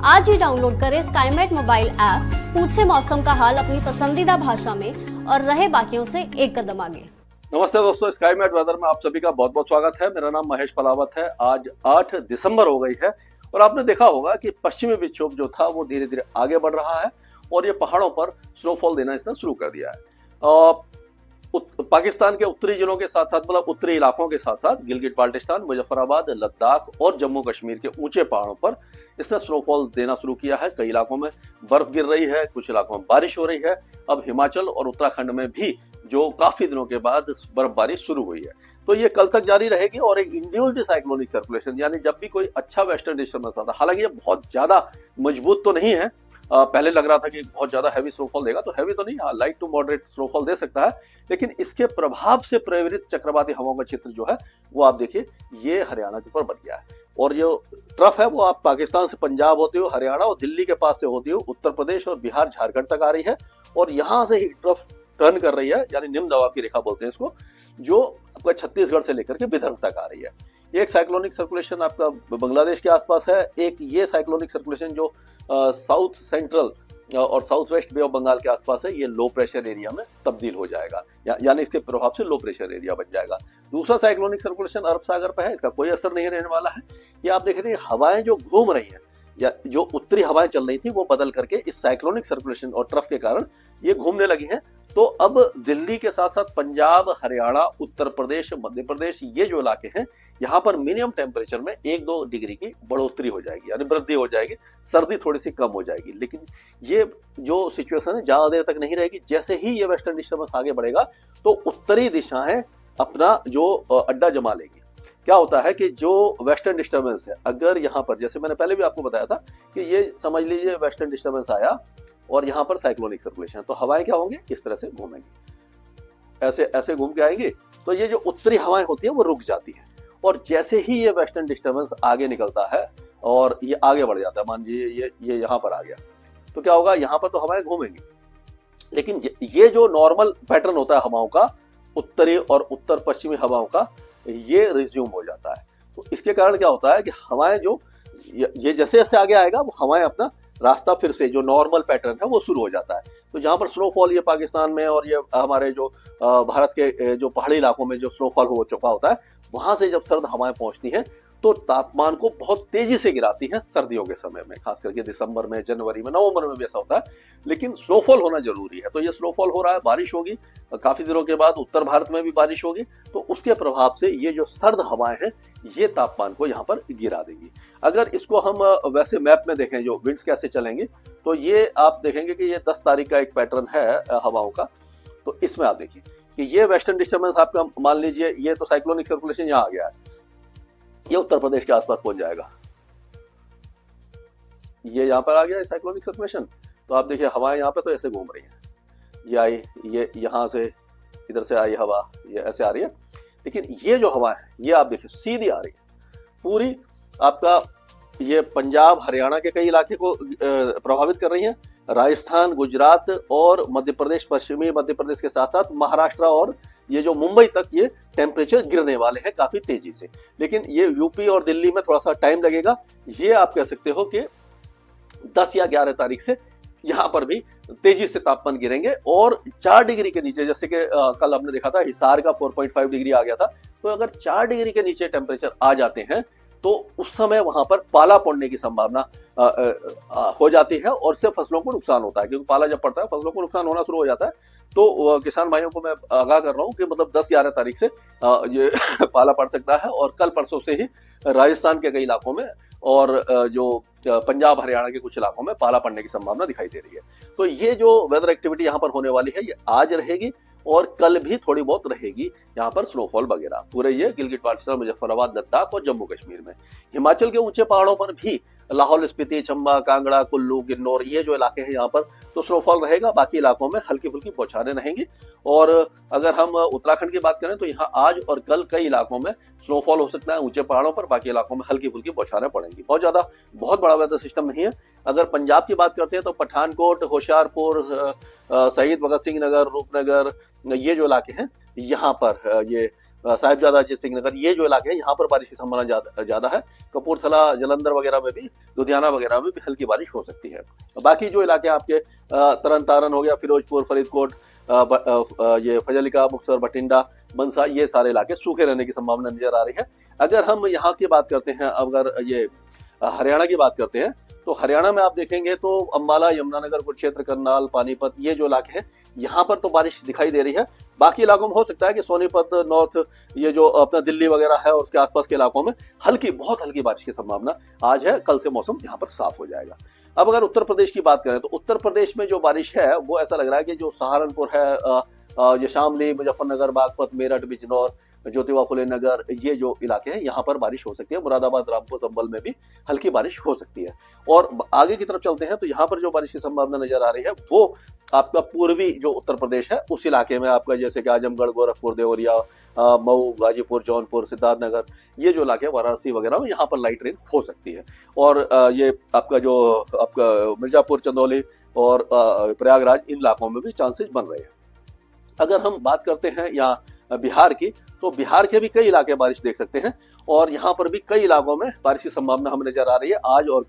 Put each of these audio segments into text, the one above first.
आज ही डाउनलोड करें Skymet mobile app, पूछे मौसम का हाल अपनी पसंदीदा भाषा में और रहे बाकियों से एक कदम आगे। नमस्ते दोस्तों, स्काईमेट वेदर में आप सभी का बहुत बहुत स्वागत है। मेरा नाम महेश पलावत है। आज 8 दिसंबर हो गई है और आपने देखा होगा कि पश्चिमी विक्षोभ जो था वो धीरे धीरे आगे बढ़ रहा है और ये पहाड़ों पर स्नोफॉल देना इसने शुरू कर दिया है। पाकिस्तान के उत्तरी जिलों के साथ साथ मतलब उत्तरी इलाकों के साथ साथ गिलगित बाल्टिस्तान, मुजफ्फराबाद, लद्दाख और जम्मू कश्मीर के ऊंचे पहाड़ों पर इसने स्नोफॉल देना शुरू किया है। कई इलाकों में बर्फ गिर रही है, कुछ इलाकों में बारिश हो रही है। अब हिमाचल और उत्तराखंड में भी जो काफी दिनों के बाद बर्फबारी शुरू हुई है, तो ये कल तक जारी रहेगी। और एक इंड्यूस्ड साइक्लोनिक सर्कुलेशन, यानी जब भी कोई अच्छा वेस्टर्न डिस्टर्बेंस आता है, हालांकि ये बहुत ज्यादा मजबूत तो नहीं है, पहले लग रहा था कि बहुत ज्यादा हैवी स्नोफॉल देगा, तो हैवी तो नहीं, लाइट टू मॉडरेट स्नोफॉल दे सकता है, लेकिन इसके प्रभाव से प्रेरित चक्रवाती हवाओं का क्षेत्र जो है वो आप देखिए ये हरियाणा के ऊपर बन गया है। और जो ट्रफ है वो आप पाकिस्तान से पंजाब होते हुए हरियाणा और दिल्ली के पास से होती हुए उत्तर प्रदेश और बिहार झारखंड तक आ रही है और यहाँ से ही ट्रफ टर्न कर रही है, यानी निम्न दबाव की रेखा बोलते हैं इसको, जो आपका छत्तीसगढ़ से लेकर के विदर्भ तक आ रही है। एक साइक्लोनिक सर्कुलेशन आपका बांग्लादेश के आसपास है, एक ये साइक्लोनिक सर्कुलेशन जो साउथ सेंट्रल और south west bay of Bengal के आसपास है, ये लो प्रेशर एरिया में तब्दील हो जाएगा, यानी इसके प्रभाव से लो प्रेशर एरिया बन जाएगा। दूसरा साइक्लोनिक सर्कुलेशन अरब सागर पर है, इसका कोई असर नहीं रहने वाला है। ये आप देख रहे हैं हवाएं जो घूम रही हैं या जो उत्तरी हवाएं चल रही थी वो बदल करके इस साइक्लोनिक सर्कुलेशन और ट्रफ के कारण ये घूमने लगी हैं। तो अब दिल्ली के साथ साथ पंजाब, हरियाणा, उत्तर प्रदेश, मध्य प्रदेश, ये जो इलाके हैं यहाँ पर मिनिमम टेम्परेचर में 1-2 डिग्री की बढ़ोतरी हो जाएगी, यानी वृद्धि हो जाएगी, सर्दी थोड़ी सी कम हो जाएगी। लेकिन ये जो सिचुएशन है ज्यादा देर तक नहीं रहेगी। जैसे ही ये वेस्टर्न डिस्टर्बेंस आगे बढ़ेगा तो उत्तरी दिशाएं अपना जो अड्डा जमा लेगी। क्या होता है कि जो वेस्टर्न डिस्टर्बेंस है, अगर यहाँ पर, जैसे मैंने पहले भी आपको बताया था कि ये समझ लीजिए वेस्टर्न डिस्टर्बेंस आया और यहाँ पर साइक्लोनिक सर्कुलेशन, तो हवाएं क्या होंगी, इस तरह से घूमेंगी, ऐसे ऐसे घूम के आएंगी, तो ये जो उत्तरी हवाएं होती है वो रुक जाती है। और जैसे ही ये वेस्टर्न डिस्टर्बेंस आगे निकलता है और ये आगे बढ़ जाता है, मान लीजिए ये यहाँ पर आ गया, तो क्या होगा, यहाँ पर तो हवाएं घूमेंगी, लेकिन ये जो नॉर्मल पैटर्न होता है हवाओं का, उत्तरी और उत्तर पश्चिमी हवाओं का, ये रिज्यूम हो जाता है। तो इसके कारण क्या होता है कि हवाएं जो ये जैसे जैसे आगे आएगा वो हवाएं अपना रास्ता फिर से जो नॉर्मल पैटर्न है वो शुरू हो जाता है। तो जहां पर स्नोफॉल ये पाकिस्तान में और ये हमारे जो भारत के जो पहाड़ी इलाकों में जो स्नोफॉल हो चुका होता है, वहां से जब सर्द हवाएं पहुंचती हैं तो तापमान को बहुत तेजी से गिराती हैं सर्दियों के समय में, खास करके दिसंबर में, जनवरी में, नवंबर में भी ऐसा होता है। लेकिन स्नोफॉल होना जरूरी है। तो ये स्नोफॉल हो रहा है, बारिश होगी, काफी दिनों के बाद उत्तर भारत में भी बारिश होगी, तो उसके प्रभाव से ये जो सर्द हवाएं हैं ये तापमान को यहाँ पर गिरा देगी। अगर इसको हम वैसे मैप में देखें जो विंड्स कैसे चलेंगे, तो ये आप देखेंगे कि ये 10 तारीख का एक पैटर्न है हवाओं का। तो इसमें आप देखिए कि ये वेस्टर्न डिस्टर्बेंस आपका, मान लीजिए ये तो साइक्लोनिक सर्कुलेशन यहाँ आ गया है, ये उत्तर प्रदेश के आसपास पहुंच जाएगा, ये यहाँ पर आ गया है साइक्लोनिक सर्कुलेशन। तो आप देखिए हवाएं यहाँ पे तो ऐसे घूम रही हैं, ये आई, ये यहाँ से इधर से आई हवा, ये ऐसे आ रही है, लेकिन ये जो हवा है ये आप देखिए सीधी आ रही है, पूरी आपका ये पंजाब, हरियाणा के कई इलाके को प्रभावित कर रही है, राजस्थान, गुजरात और मध्य प्रदेश, पश्चिमी मध्य प्रदेश के साथ साथ महाराष्ट्र और ये जो मुंबई तक ये टेम्परेचर गिरने वाले हैं काफी तेजी से। लेकिन ये यूपी और दिल्ली में थोड़ा सा टाइम लगेगा। ये आप कह सकते हो कि 10 या 11 तारीख से यहाँ पर भी तेजी से तापमान गिरेंगे और 4 डिग्री के नीचे, जैसे कि कल हमने देखा था हिसार का 4.5 डिग्री आ गया था, तो अगर 4 डिग्री के नीचे टेम्परेचर आ जाते हैं तो उस समय वहां पर पाला पड़ने की संभावना हो जाती है और इससे फसलों को नुकसान होता है, क्योंकि पाला जब पड़ता है फसलों को नुकसान होना शुरू हो जाता है। तो किसान भाइयों को मैं आगाह कर रहा हूं कि मतलब 10-11 तारीख से ये पाला पड़ सकता है और कल परसों से ही राजस्थान के कई इलाकों में और जो पंजाब, हरियाणा के कुछ इलाकों में पाला पड़ने की संभावना दिखाई दे रही है। तो ये जो वेदर एक्टिविटी यहाँ पर होने वाली है ये आज रहेगी और कल भी थोड़ी बहुत रहेगी यहाँ पर स्नोफॉल वगैरह पूरे ये गिलगित बाल्टिस्तान, मुजफ्फराबाद, लद्दाख और जम्मू कश्मीर में। हिमाचल के ऊंचे पहाड़ों पर भी लाहौल स्पीति, चंबा, कांगड़ा, कुल्लू, किन्नौर, ये जो इलाके हैं यहाँ पर तो स्नोफॉल रहेगा, बाकी इलाकों में हल्की फुल्की बौछारें रहेंगी। और अगर हम उत्तराखंड की बात करें तो यहाँ आज और कल कई इलाकों में स्नोफॉल हो सकता है ऊंचे पहाड़ों पर, बाकी इलाकों में हल्की फुल्की बौछारें पड़ेंगी। बहुत बड़ा वेदर सिस्टम नहीं है। अगर पंजाब की बात करते हैं तो पठानकोट, होशियारपुर, शहीद भगत सिंह नगर, रूपनगर, ये जो इलाके हैं यहाँ पर ये साहिबजादा अजीत सिंह नगर, ये जो इलाके हैं यहाँ पर बारिश की संभावना ज्यादा है। कपूरथला जलंधर वगैरह में भी, लुधियाना वगैरह में भी हल्की बारिश हो सकती है। बाकी जो इलाके आपके तरन तारन हो गया, फिरोजपुर, फरीदकोट, ये फजलिका, मुक्तसर, बठिंडा, मनसा, ये सारे इलाके सूखे रहने की संभावना नजर आ रही है। अगर हम यहाँ की बात करते हैं, अगर ये हरियाणा की बात करते हैं, तो हरियाणा में आप देखेंगे तो अंबाला, यमुनानगर, कुरुक्षेत्र, करनाल, पानीपत, ये जो इलाके हैं यहाँ पर तो बारिश दिखाई दे रही है। बाकी इलाकों में हो सकता है कि सोनीपत, नॉर्थ, ये जो अपना दिल्ली वगैरह है और उसके आसपास के इलाकों में हल्की, बहुत हल्की बारिश की संभावना आज है। कल से मौसम यहाँ पर साफ हो जाएगा। अब अगर उत्तर प्रदेश की बात करें तो उत्तर प्रदेश में जो बारिश है वो ऐसा लग रहा है कि जो सहारनपुर है, ये शामली, मुजफ्फरनगर, बागपत, मेरठ, बिजनौर, ज्योतिबा फुले नगर, ये जो इलाके हैं यहाँ पर बारिश हो सकती है। मुरादाबाद, रामपुर, संभल में भी हल्की बारिश हो सकती है। और आगे की तरफ चलते हैं तो यहाँ पर जो बारिश की संभावना नजर आ रही है वो आपका पूर्वी जो उत्तर प्रदेश है उस इलाके में आपका, जैसे कि आजमगढ़, गोरखपुर, देवरिया, मऊ, गाजीपुर, जौनपुर, सिद्धार्थनगर, ये जो इलाके वाराणसी वगैरह में यहाँ पर लाइट रेन हो सकती है। और ये आपका जो आपका मिर्जापुर, चंदौली और प्रयागराज, इन इलाकों में भी चांसेस बन रहे हैं। अगर हम बात करते हैं यहाँ बिहार की, तो बिहार के भी कई इलाके बारिश देख सकते हैं और यहाँ पर भी कई इलाकों में बारिश की संभावना हमें नजर आ रही है आज और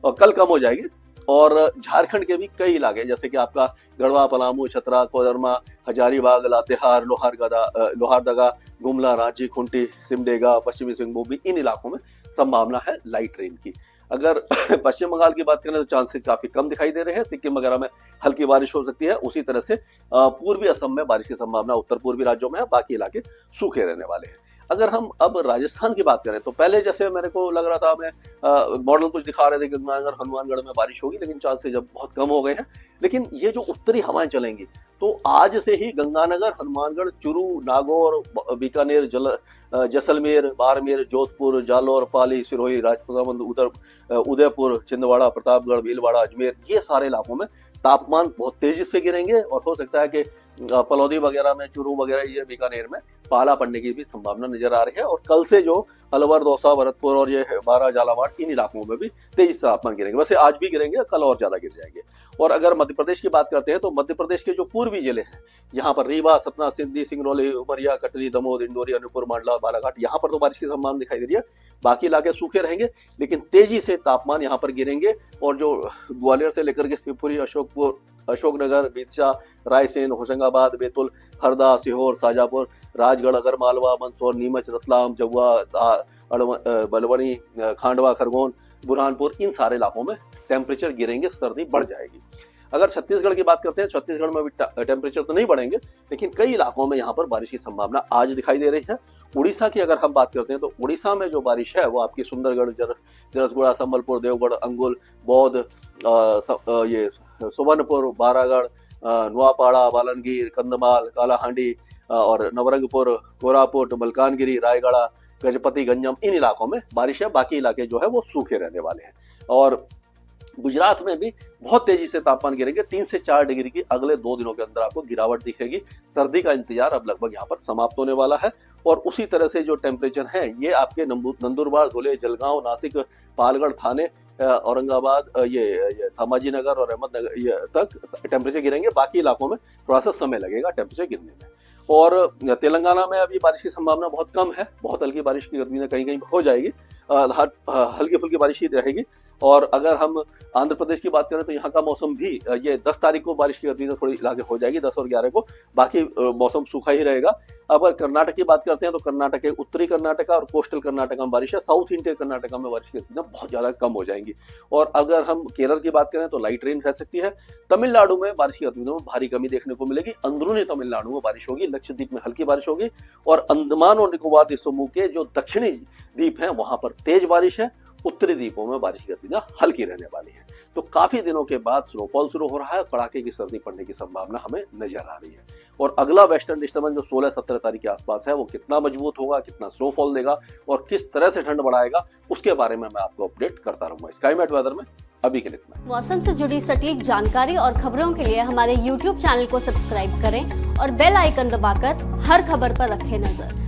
कल कम हो जाएगी। और झारखंड के भी कई इलाके, जैसे कि आपका गढ़वा, पलामू, छतरा, कोडरमा, हजारीबाग, लातेहार, लोहारदगा, गुमला, रांची, खूंटी, सिमडेगा, पश्चिमी सिंहभूम, इन इलाकों में संभावना है लाइट रेन की। अगर पश्चिम बंगाल की बात करें तो चांसेस काफी कम दिखाई दे रहे हैं। सिक्किम वगैरह में हल्की बारिश हो सकती है। उसी तरह से पूर्वी असम में बारिश की संभावना उत्तर पूर्वी राज्यों में है। बाकी इलाके सूखे रहने वाले हैं। अगर हम अब राजस्थान की बात करें तो पहले जैसे मेरे को लग रहा था, मैं मॉडल कुछ दिखा रहे थे कि गंगानगर, हनुमानगढ़ में बारिश होगी, लेकिन चांसेस अब बहुत कम हो गए हैं। लेकिन ये जो उत्तरी हवाएं चलेंगी तो आज से ही गंगानगर, हनुमानगढ़, चुरू, नागौर, बीकानेर, जैसलमेर, बाड़मेर, जोधपुर, जालौर, पाली, सिरोही, राजसमंद, उदयपुर, छिंदवाड़ा, प्रतापगढ़, भीलवाड़ा, अजमेर, ये सारे इलाकों में तापमान बहुत तेजी से गिरेंगे और हो सकता है कि पलौदी वगैरह में, चुरू वगैरह, ये बीकानेर में पाला पड़ने की भी संभावना नजर आ रही है। और कल से जो अलवर, दौसा, भरतपुर और ये बारा, झालावाड़, इन इलाकों में भी तेजी से तापमान गिरेंगे। वैसे आज भी गिरेंगे, कल और ज्यादा गिर जाएंगे। और अगर मध्य प्रदेश की बात करते हैं तो मध्य प्रदेश के जो पूर्वी जिले हैं, यहाँ पर रीवा, सतना, सिंधी, सिंगरौली, उमरिया, कटनी, दमोह, डिंडोरी, अनूपपुर, मांडला, बालाघाट, यहाँ पर तो बारिश की संभावना दिखाई दे रही है। बाकी इलाके सूखे रहेंगे, लेकिन तेजी से तापमान यहाँ पर गिरेंगे। और जो ग्वालियर से लेकर के शिवपुरी, अशोकनगर, बीतशा, रायसेन, होशंगाबाद, बैतूल, हरदा, सीहोर, शाजापुर, राजगढ़, अगरमालवा, मंदसौर, नीमच, रतलाम, जबुआ, बलवनी, खांडवा, खरगोन, बुरहानपुर, इन सारे इलाकों में टेम्परेचर गिरेंगे, सर्दी बढ़ जाएगी। अगर छत्तीसगढ़ की बात करते हैं, छत्तीसगढ़ में भी टेम्परेचर तो नहीं बढ़ेंगे, लेकिन कई इलाकों में यहाँ पर बारिश की संभावना आज दिखाई दे रही है। उड़ीसा की अगर हम बात करते हैं तो उड़ीसा में जो बारिश है वो आपकी सुंदरगढ़, जरसगुड़ा, संबलपुर, देवगढ़, अंगुल, बौद्ध, ये सुवर्णपुर, बारागढ़, नुआपाड़ा, बालनगीर, कंधमाल, कालाहांडी और नवरंगपुर, कोरापुट, मलकानगिरी, रायगढ़, गजपति, गंजम, इन इलाकों में बारिश है। बाकी इलाके जो है वो सूखे रहने वाले हैं। और गुजरात में भी बहुत तेजी से तापमान गिरेंगे, 3 से 4 डिग्री की अगले 2 दिनों के अंदर आपको गिरावट दिखेगी। सर्दी का इंतजार अब लगभग यहाँ पर समाप्त होने वाला है। और उसी तरह से जो टेम्परेचर है ये आपके नंदुरबार, धुले, जलगांव, नासिक, पालगढ़, थाने, औरंगाबाद, ये धमाजी नगर और अहमदनगर, ये तक टेम्परेचर गिरेंगे। बाकी इलाकों में थोड़ा सा समय लगेगा टेम्परेचर गिरने में। और तेलंगाना में अभी बारिश की संभावना बहुत कम है। बहुत हल्की बारिश की गतिविधियां कहीं कहीं हो जाएगी, हल्की फुल्की बारिश ही रहेगी। और अगर हम आंध्र प्रदेश की बात करें तो यहाँ का मौसम भी ये 10 तारीख को बारिश की गतिविधियां थोड़ी आगे हो जाएगी, 10 और 11 को। बाकी मौसम सूखा ही रहेगा। अब अगर कर्नाटक की बात करते हैं तो कर्नाटक के उत्तरी कर्नाटका और कोस्टल कर्नाटका में बारिश है। साउथ इंडियन कर्नाटका में बारिश की गतिविधियां बहुत ज्यादा कम हो जाएंगी। और अगर हम केरल की बात करें तो लाइट रेन रह सकती है। तमिलनाडु में बारिश की गतिविधियों में भारी कमी देखने को मिलेगी। अंदरूनी तमिलनाडु में बारिश होगी, लक्षद्वीप में हल्की बारिश होगी और अंडमान और निकोबार द्वीप समूह के जो दक्षिणी द्वीप हैं वहां पर तेज बारिश है। उत्तरी द्वीपों में बारिश की गतिविधियां हल्की रहने वाली है। तो काफी दिनों के बाद स्नोफॉल शुरू हो रहा है। कड़ाके की सर्दी पड़ने की संभावना हमें नजर आ रही है। और अगला वेस्टर्न डिस्टर्बेंस जो 16-17 तारीख के आसपास है वो कितना मजबूत होगा, कितना स्नोफॉल देगा और किस तरह से ठंड बढ़ाएगा, उसके बारे में मैं आपको अपडेट करता रहूंगा स्काईमेट वेदर में। अभी के लिए इतना। मौसम से जुड़ी सटीक जानकारी और खबरों के लिए हमारे YouTube चैनल को सब्सक्राइब करें और बेल आइकन दबाकर हर खबर पर रखें नजर।